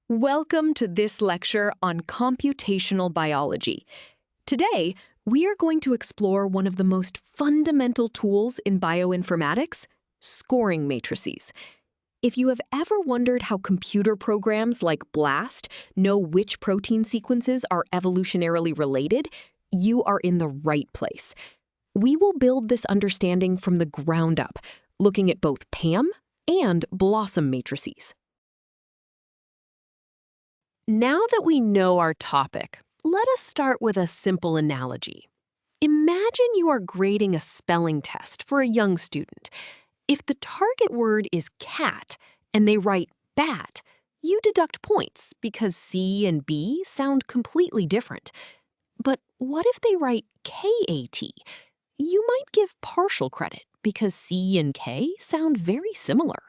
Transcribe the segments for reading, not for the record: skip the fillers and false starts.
Welcome to this lecture on computational biology. Today, we are going to explore one of the most fundamental tools in bioinformatics, scoring matrices. If you have ever wondered how computer programs like BLAST know which protein sequences are evolutionarily related, you are in the right place. We will build this understanding from the ground up, looking at both PAM and BLOSSOM matrices. Now that we know our topic, let us start with a simple analogy. Imagine you are grading a spelling test for a young student. If the target word is cat and they write bat, you deduct points because C and B sound completely different. But what if they write K-A-T? You might give partial credit because C and K sound very similar.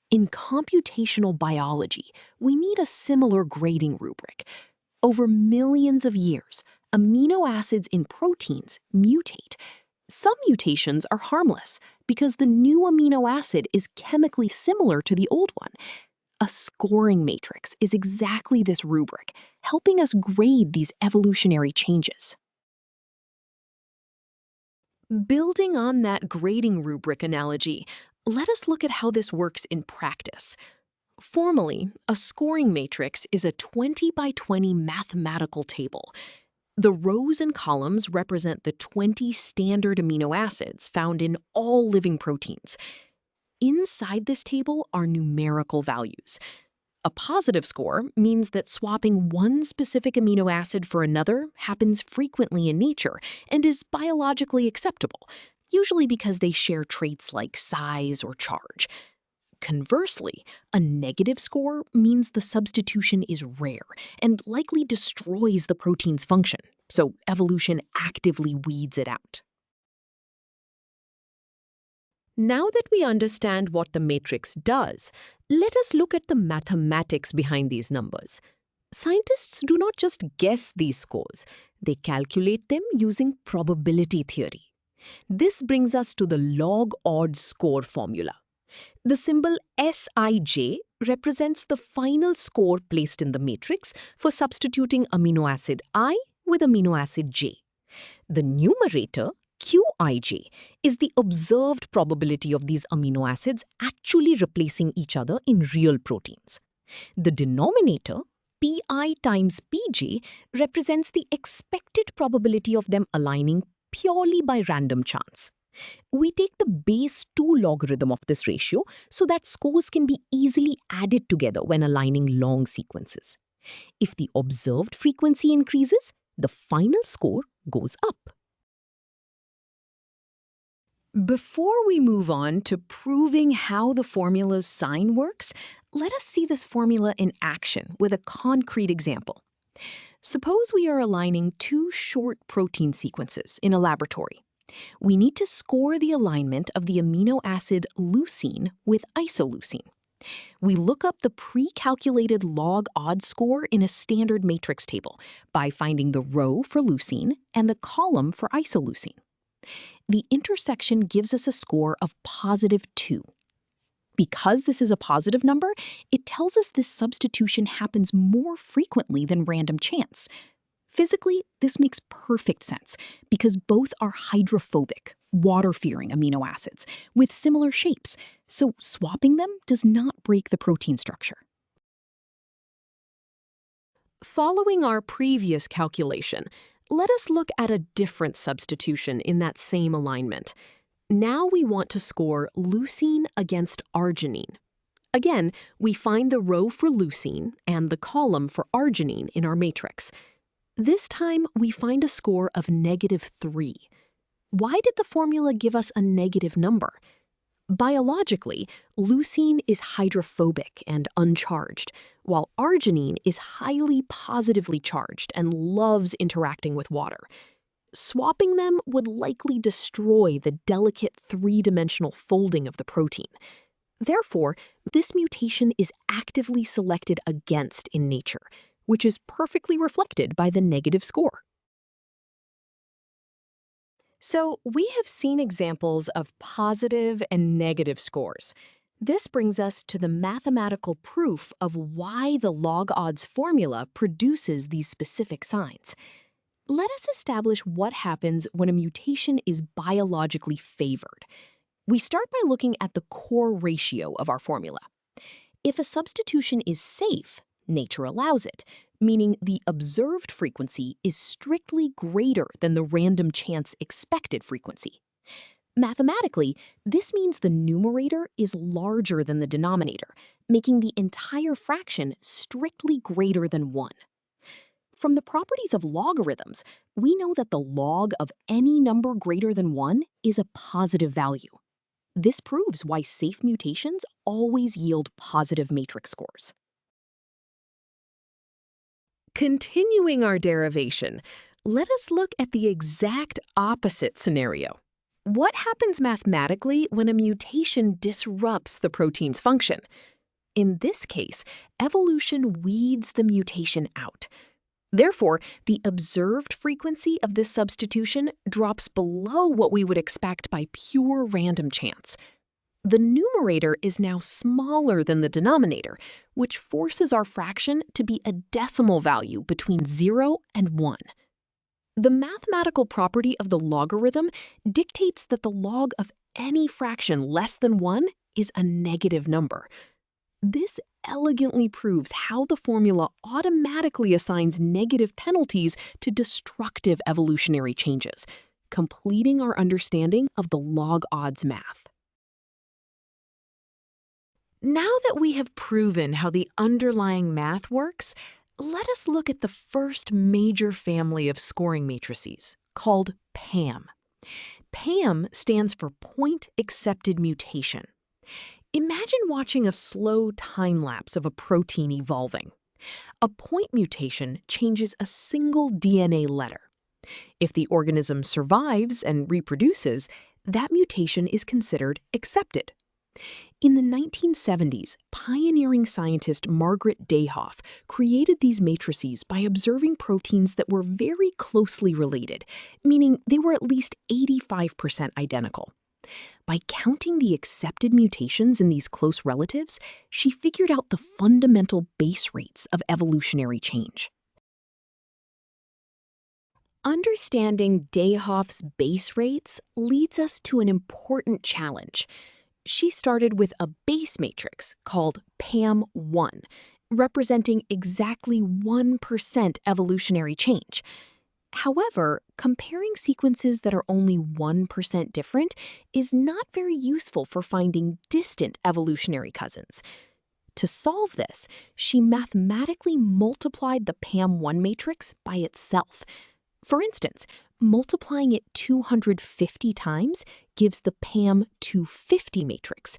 In computational biology, we need a similar grading rubric. Over millions of years, amino acids in proteins mutate. Some mutations are harmless because the new amino acid is chemically similar to the old one. A scoring matrix is exactly this rubric, helping us grade these evolutionary changes. Building on that grading rubric analogy, let us look at how this works in practice. Formally, a scoring matrix is a 20 by 20 mathematical table. The rows and columns represent the 20 standard amino acids found in all living proteins. Inside this table are numerical values. A positive score means that swapping one specific amino acid for another happens frequently in nature and is biologically acceptable, usually because they share traits like size or charge. Conversely, a negative score means the substitution is rare and likely destroys the protein's function, so evolution actively weeds it out. Now that we understand what the matrix does, let us look at the mathematics behind these numbers. Scientists do not just guess these scores, they calculate them using probability theory. This brings us to the log odds score formula. The symbol Sij represents the final score placed in the matrix for substituting amino acid I with amino acid J. The numerator, Qij, is the observed probability of these amino acids actually replacing each other in real proteins. The denominator, Pi times Pj, represents the expected probability of them aligning purely by random chance. We take the base 2 logarithm of this ratio so that scores can be easily added together when aligning long sequences. If the observed frequency increases, the final score goes up. Before we move on to proving how the formula's sign works, let us see this formula in action with a concrete example. Suppose we are aligning two short protein sequences in a laboratory. We need to score the alignment of the amino acid leucine with isoleucine. We look up the pre-calculated log odds score in a standard matrix table by finding the row for leucine and the column for isoleucine. The intersection gives us a score of +2. Because this is a positive number, it tells us this substitution happens more frequently than random chance. Physically, this makes perfect sense because both are hydrophobic, water-fearing amino acids with similar shapes, so swapping them does not break the protein structure. Following our previous calculation, let us look at a different substitution in that same alignment. Now we want to score leucine against arginine. Again, we find the row for leucine and the column for arginine in our matrix. This time, we find a score of -3. Why did the formula give us a negative number? Biologically, leucine is hydrophobic and uncharged, while arginine is highly positively charged and loves interacting with water. Swapping them would likely destroy the delicate three-dimensional folding of the protein. Therefore, this mutation is actively selected against in nature, which is perfectly reflected by the negative score. So we have seen examples of positive and negative scores. This brings us to the mathematical proof of why the log odds formula produces these specific signs. Let us establish what happens when a mutation is biologically favored. We start by looking at the core ratio of our formula. If a substitution is safe, nature allows it, meaning the observed frequency is strictly greater than the random chance expected frequency. Mathematically, this means the numerator is larger than the denominator, making the entire fraction strictly greater than 1. From the properties of logarithms, we know that the log of any number greater than 1 is a positive value. This proves why safe mutations always yield positive matrix scores. Continuing our derivation, let us look at the exact opposite scenario. What happens mathematically when a mutation disrupts the protein's function? In this case, evolution weeds the mutation out. Therefore, the observed frequency of this substitution drops below what we would expect by pure random chance. The numerator is now smaller than the denominator, which forces our fraction to be a decimal value between 0 and 1. The mathematical property of the logarithm dictates that the log of any fraction less than 1 is a negative number. This elegantly proves how the formula automatically assigns negative penalties to destructive evolutionary changes, completing our understanding of the log odds math. Now that we have proven how the underlying math works, let us look at the first major family of scoring matrices, called PAM. PAM stands for Point Accepted Mutation. Imagine watching a slow time lapse of a protein evolving. A point mutation changes a single DNA letter. If the organism survives and reproduces, that mutation is considered accepted. In the 1970s, pioneering scientist Margaret Dayhoff created these matrices by observing proteins that were very closely related, meaning they were at least 85% identical. By counting the accepted mutations in these close relatives, she figured out the fundamental base rates of evolutionary change. Understanding Dayhoff's base rates leads us to an important challenge. She started with a base matrix called PAM1, representing exactly 1% evolutionary change. However, comparing sequences that are only 1% different is not very useful for finding distant evolutionary cousins. To solve this, she mathematically multiplied the PAM1 matrix by itself. For instance, multiplying it 250 times gives the PAM250 matrix.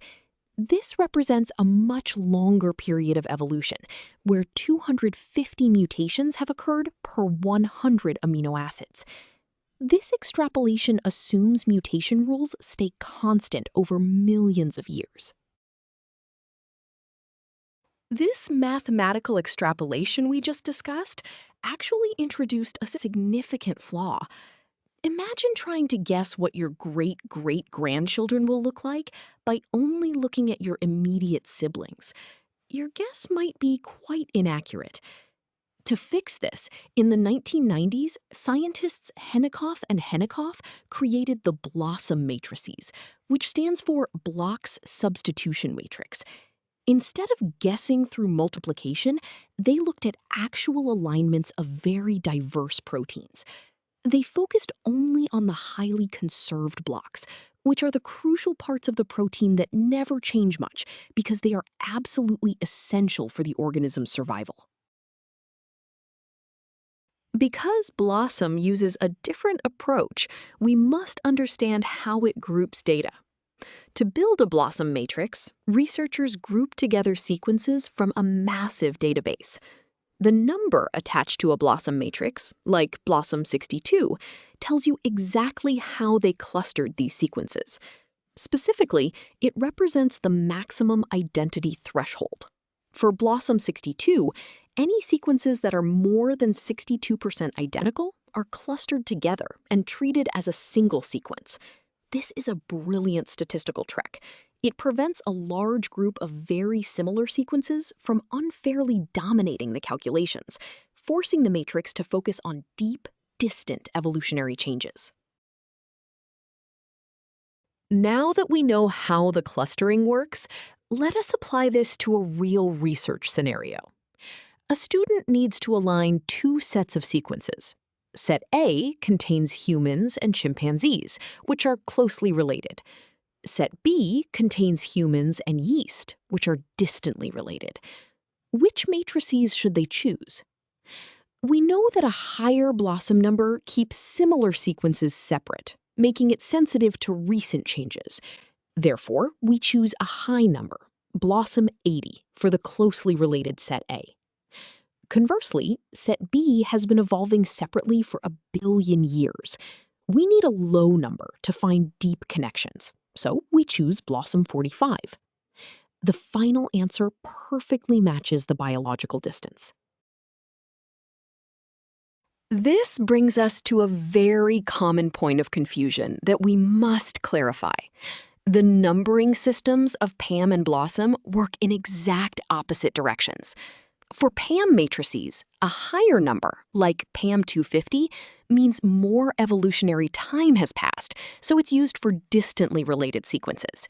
This represents a much longer period of evolution, where 250 mutations have occurred per 100 amino acids. This extrapolation assumes mutation rules stay constant over millions of years. This mathematical extrapolation we just discussed actually introduced a significant flaw. Imagine trying to guess what your great-great-grandchildren will look like by only looking at your immediate siblings. Your guess might be quite inaccurate. To fix this, in the 1990s, scientists Henikoff and Henikoff created the BLOSSOM matrices, which stands for Bloch's substitution matrix. Instead of guessing through multiplication, they looked at actual alignments of very diverse proteins. They focused only on the highly conserved blocks, which are the crucial parts of the protein that never change much because they are absolutely essential for the organism's survival. Because BLOSSOM uses a different approach, we must understand how it groups data. To build a BLOSSOM matrix, researchers group together sequences from a massive database. The number attached to a BLOSSOM matrix, like BLOSSOM 62, tells you exactly how they clustered these sequences. Specifically, it represents the maximum identity threshold. For BLOSSOM 62, any sequences that are more than 62% identical are clustered together and treated as a single sequence. This is a brilliant statistical trick. It prevents a large group of very similar sequences from unfairly dominating the calculations, forcing the matrix to focus on deep, distant evolutionary changes. Now that we know how the clustering works, let us apply this to a real research scenario. A student needs to align two sets of sequences. Set A contains humans and chimpanzees, which are closely related. Set B contains humans and yeast, which are distantly related. Which matrices should they choose? We know that a higher blossom number keeps similar sequences separate, making it sensitive to recent changes. Therefore, we choose a high number, blossom 80, for the closely related set A. Conversely, set B has been evolving separately for 1 billion years. We need a low number to find deep connections, so we choose blossom 45. The final answer perfectly matches the biological distance. This brings us to a very common point of confusion that we must clarify. The numbering systems of PAM and Blossom work in exact opposite directions. For PAM matrices, a higher number, like PAM 250, means more evolutionary time has passed, so it's used for distantly related sequences.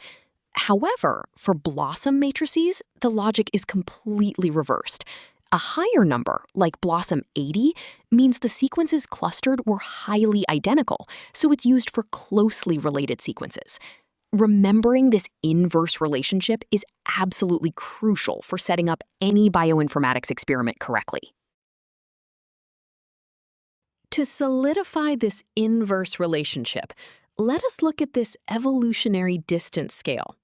However, for Blossom matrices, the logic is completely reversed. A higher number, like Blossom 80, means the sequences clustered were highly identical, so it's used for closely related sequences. Remembering this inverse relationship is absolutely crucial for setting up any bioinformatics experiment correctly. To solidify this inverse relationship, let us look at this evolutionary distance scale.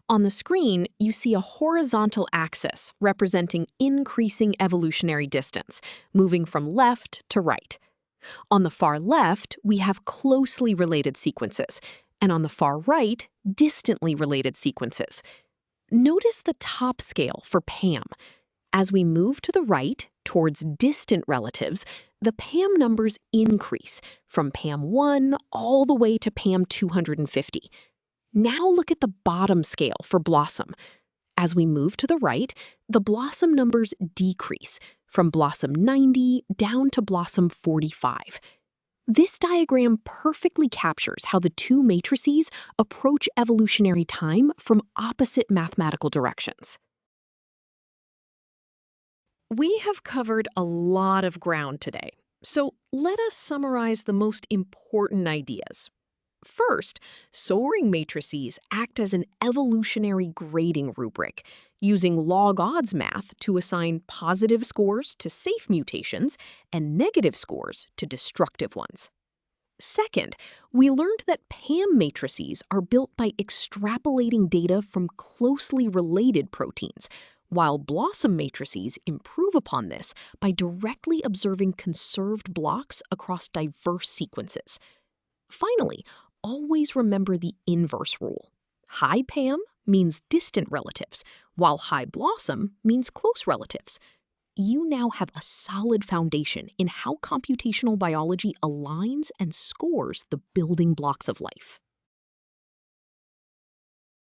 On the screen, you see a horizontal axis representing increasing evolutionary distance, moving from left to right. On the far left, we have closely related sequences, and on the far right, distantly related sequences. Notice the top scale for PAM. As we move to the right, towards distant relatives, the PAM numbers increase from PAM 1 all the way to PAM 250. Now look at the bottom scale for Blossom. As we move to the right, the Blossom numbers decrease from Blossom 90 down to Blossom 45. This diagram perfectly captures how the two matrices approach evolutionary time from opposite mathematical directions. We have covered a lot of ground today, so let us summarize the most important ideas. First, soaring matrices act as an evolutionary grading rubric, using log odds math to assign positive scores to safe mutations and negative scores to destructive ones. Second, we learned that PAM matrices are built by extrapolating data from closely related proteins, while Blossom matrices improve upon this by directly observing conserved blocks across diverse sequences. Finally, always remember the inverse rule. High PAM means distant relatives, while high Blossom means close relatives. You now have a solid foundation in how computational biology aligns and scores the building blocks of life.